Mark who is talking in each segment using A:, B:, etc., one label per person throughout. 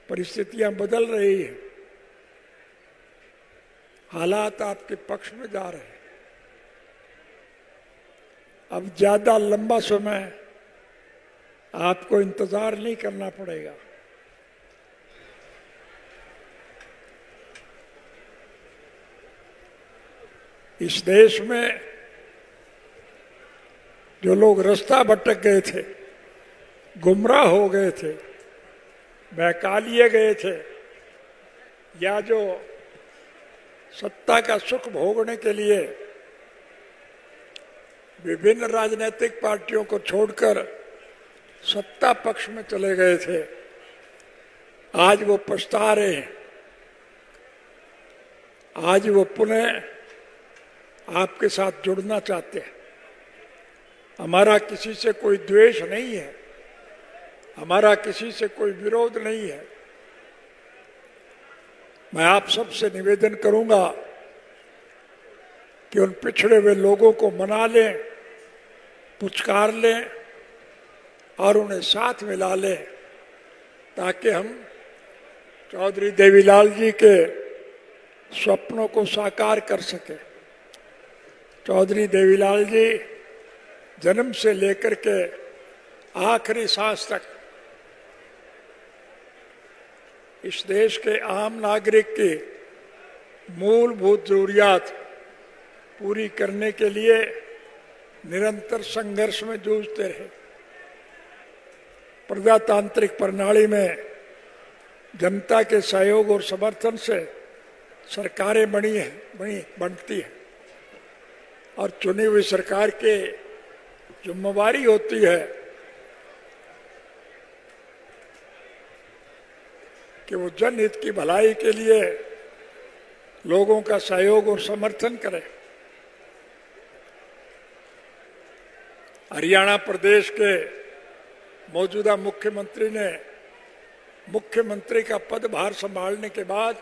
A: परिस्थितियां बदल रही हैं, हालात आपके पक्ष में जा रहे हैं। अब ज्यादा लंबा समय आपको इंतजार नहीं करना पड़ेगा। इस देश में जो लोग रास्ता भटक गए थे, गुमराह हो गए थे, बहका लिए गए थे, या जो सत्ता का सुख भोगने के लिए विभिन्न राजनीतिक पार्टियों को छोड़कर सत्ता पक्ष में चले गए थे, आज वो पछता रहे हैं। आज वो पुनः आपके साथ जुड़ना चाहते हैं। हमारा किसी से कोई द्वेष नहीं है, हमारा किसी से कोई विरोध नहीं है। मैं आप सबसे निवेदन करूंगा कि उन पिछड़े हुए लोगों को मना लें, पुचकार लें और उन्हें साथ मिला लें, ताकि हम चौधरी देवीलाल जी के स्वप्नों को साकार कर सकें। चौधरी देवीलाल जी जन्म से लेकर के आखिरी सांस तक इस देश के आम नागरिक की मूलभूत जरूरियात पूरी करने के लिए निरंतर संघर्ष में जूझते रहे। प्रजातांत्रिक प्रणाली में जनता के सहयोग और समर्थन से सरकारें बनती हैं और चुनी हुई सरकार की जिम्मेवारी होती है कि वो जनहित की भलाई के लिए लोगों का सहयोग और समर्थन करे। हरियाणा प्रदेश के मौजूदा मुख्यमंत्री ने मुख्यमंत्री का पदभार संभालने के बाद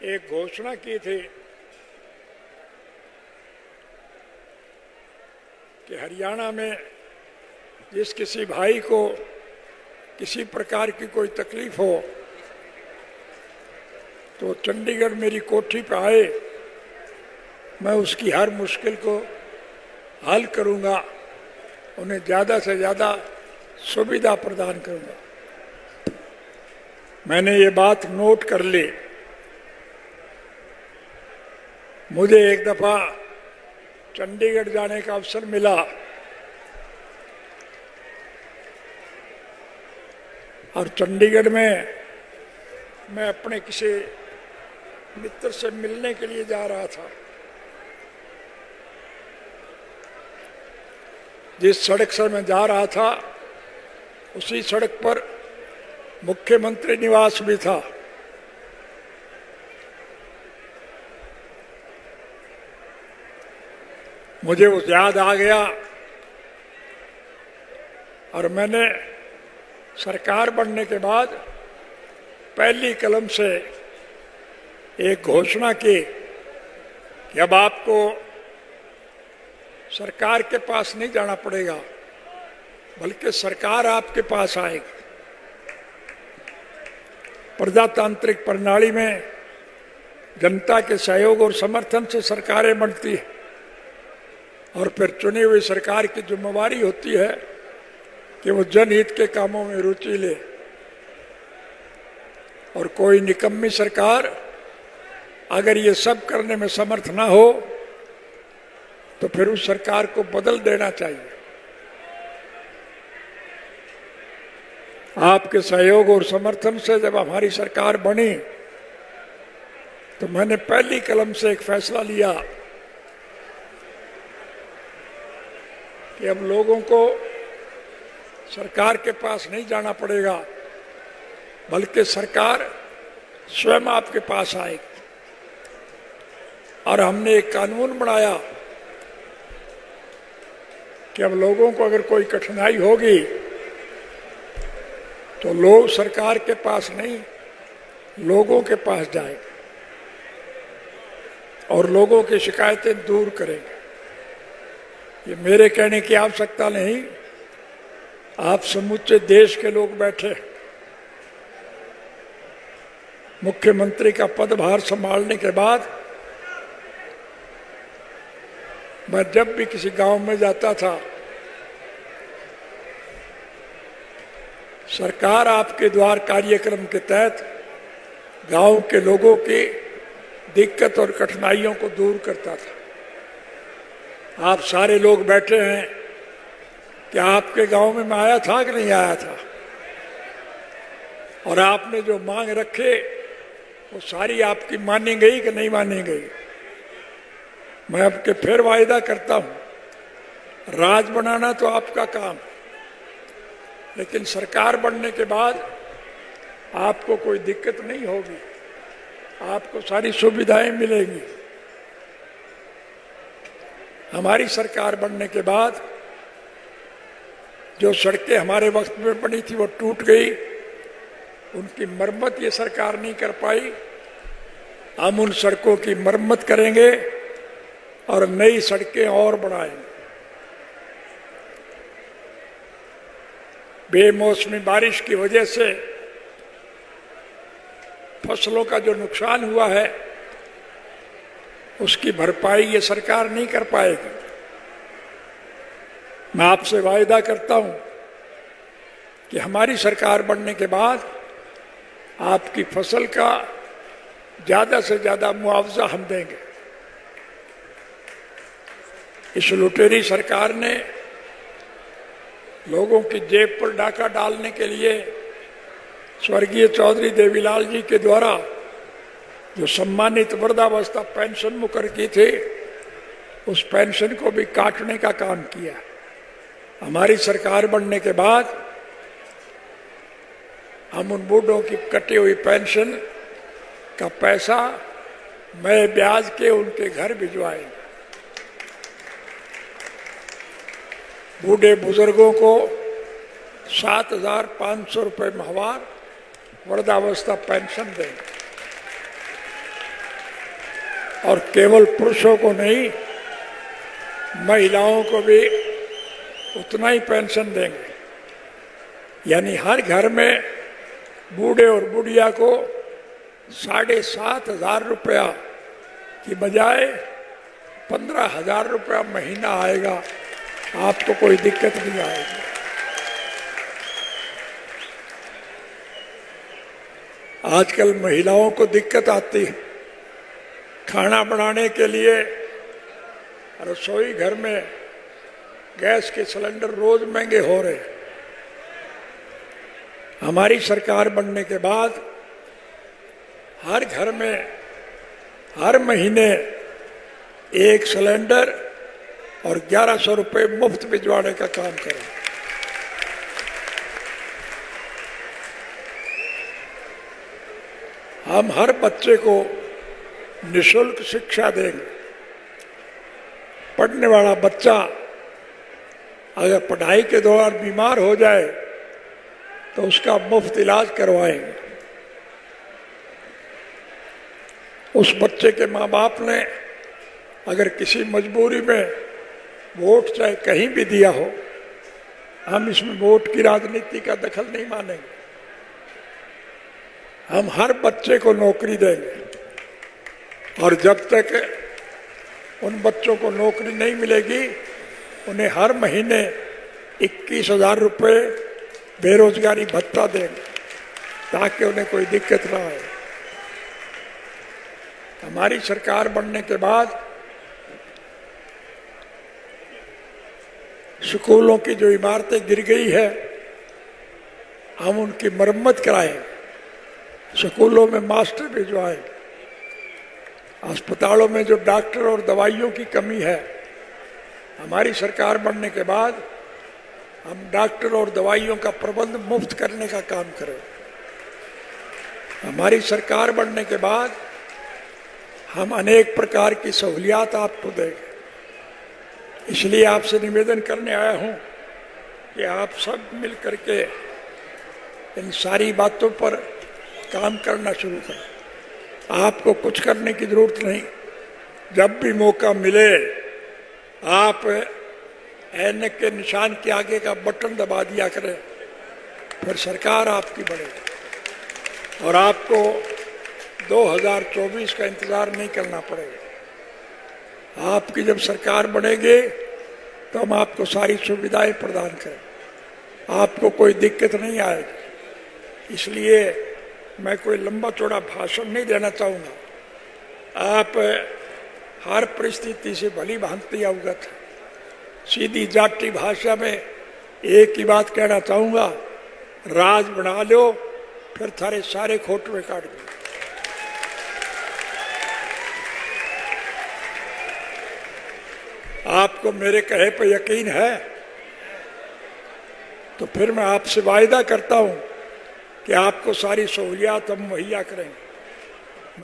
A: एक घोषणा की थी कि हरियाणा में जिस किसी भाई को किसी प्रकार की कोई तकलीफ हो तो चंडीगढ़ मेरी कोठी पर आए, मैं उसकी हर मुश्किल को हल करूंगा, उन्हें ज़्यादा से ज़्यादा सुविधा प्रदान करूंगा। मैंने ये बात नोट कर ली। मुझे एक दफ़ा चंडीगढ़ जाने का अवसर मिला और चंडीगढ़ में मैं अपने किसी मित्र से मिलने के लिए जा रहा था। जिस सड़क से मैं जा रहा था उसी सड़क पर मुख्यमंत्री निवास भी था। मुझे वो याद आ गया और मैंने सरकार बनने के बाद पहली कलम से एक घोषणा की कि अब आपको सरकार के पास नहीं जाना पड़ेगा, बल्कि सरकार आपके पास आएगी। प्रजातांत्रिक प्रणाली में जनता के सहयोग और समर्थन से सरकारें बनती हैं और फिर चुनी हुई सरकार की जिम्मेवारी होती है कि वो जनहित के कामों में रुचि ले। और कोई निकम्मी सरकार अगर ये सब करने में समर्थ ना हो तो फिर उस सरकार को बदल देना चाहिए। आपके सहयोग और समर्थन से जब हमारी सरकार बनी तो मैंने पहली कलम से एक फैसला लिया कि अब लोगों को सरकार के पास नहीं जाना पड़ेगा, बल्कि सरकार स्वयं आपके पास आएगी। और हमने एक कानून बनाया कि अब लोगों को अगर कोई कठिनाई होगी तो लोग सरकार के पास नहीं, लोगों के पास जाएंगे और लोगों की शिकायतें दूर करेंगे। ये मेरे कहने की आवश्यकता नहीं, आप समूचे देश के लोग बैठे मुख्यमंत्री का पदभार संभालने के बाद मैं जब भी किसी गांव में जाता था, सरकार आपके द्वार कार्यक्रम के तहत गांव के लोगों की दिक्कत और कठिनाइयों को दूर करता था। आप सारे लोग बैठे हैं, क्या आपके गांव में मैं आया था कि नहीं आया था? और आपने जो मांग रखे वो सारी आपकी मानी गई कि नहीं मानी गई? मैं आपके फिर वायदा करता हूं, राज बनाना तो आपका काम, लेकिन सरकार बनने के बाद आपको कोई दिक्कत नहीं होगी, आपको सारी सुविधाएं मिलेंगी। हमारी सरकार बनने के बाद जो सड़कें हमारे वक्त में बनी थी वो टूट गई, उनकी मरम्मत ये सरकार नहीं कर पाई। हम उन सड़कों की मरम्मत करेंगे और नई सड़कें और बढ़ाएंगे। बेमौसमी बारिश की वजह से फसलों का जो नुकसान हुआ है उसकी भरपाई ये सरकार नहीं कर पाएगी। मैं आपसे वायदा करता हूं कि हमारी सरकार बनने के बाद आपकी फसल का ज्यादा से ज्यादा मुआवजा हम देंगे। इस लुटेरी सरकार ने लोगों की जेब पर डाका डालने के लिए स्वर्गीय चौधरी देवीलाल जी के द्वारा जो सम्मानित वृद्धावस्था पेंशन मुकर की थी, उस पेंशन को भी काटने का काम किया। हमारी सरकार बनने के बाद हम उन बूढ़ों की कटी हुई पेंशन का पैसा मैं ब्याज के उनके घर भिजवाएंगे। बूढ़े बुजुर्गों को 7,500 रुपये माहवार वृद्धावस्था पेंशन देंगे और केवल पुरुषों को नहीं, महिलाओं को भी उतना ही पेंशन देंगे। यानी हर घर में बूढ़े और बुढ़िया को 7,500 रुपया की बजाय 15,000 रुपया महीना आएगा। आपको कोई दिक्कत नहीं आएगी। आजकल महिलाओं को दिक्कत आती है खाना बनाने के लिए। रसोई घर में गैस के सिलेंडर रोज महंगे हो रहे हैं। हमारी सरकार बनने के बाद हर घर में हर महीने एक सिलेंडर और 1,100 रुपये मुफ्त भिजवाने का काम करें। हम हर बच्चे को निःशुल्क शिक्षा देंगे। पढ़ने वाला बच्चा अगर पढ़ाई के दौरान बीमार हो जाए तो उसका मुफ्त इलाज करवाएंगे। उस बच्चे के माँ बाप ने अगर किसी मजबूरी में वोट चाहे कहीं भी दिया हो, हम इसमें वोट की राजनीति का दखल नहीं मानेंगे। हम हर बच्चे को नौकरी देंगे और जब तक उन बच्चों को नौकरी नहीं मिलेगी, उन्हें हर महीने 21,000 रुपये बेरोजगारी भत्ता देंगे ताकि उन्हें कोई दिक्कत ना आए। हमारी सरकार बनने के बाद स्कूलों की जो इमारतें गिर गई है, हम उनकी मरम्मत कराएंगे। स्कूलों में मास्टर भिजवाएंगे। अस्पतालों में जो डॉक्टर और दवाइयों की कमी है, हमारी सरकार बनने के बाद हम डॉक्टर और दवाइयों का प्रबंध मुफ्त करने का काम करें। हमारी सरकार बनने के बाद हम अनेक प्रकार की सहूलियात आपको देंगे। इसलिए आपसे निवेदन करने आया हूं कि आप सब मिल करके इन सारी बातों पर काम करना शुरू करें। आपको कुछ करने की जरूरत नहीं। जब भी मौका मिले आप ऐनक के निशान के आगे का बटन दबा दिया करें, फिर सरकार आपकी बढ़ेगी और आपको 2024 का इंतजार नहीं करना पड़ेगा। आपकी जब सरकार बनेगी तो हम आपको सारी सुविधाएं प्रदान करें, आपको कोई दिक्कत नहीं आएगी। इसलिए मैं कोई लंबा चौड़ा भाषण नहीं देना चाहूँगा। आप हर परिस्थिति से भली भांति अवगत है। सीधी जाटी भाषा में एक ही बात कहना चाहूँगा, राज बना लो फिर थारे सारे खोटवे काट दो। आपको मेरे कहे पर यकीन है तो फिर मैं आपसे वायदा करता हूं कि आपको सारी सहूलियात हम मुहैया करेंगे।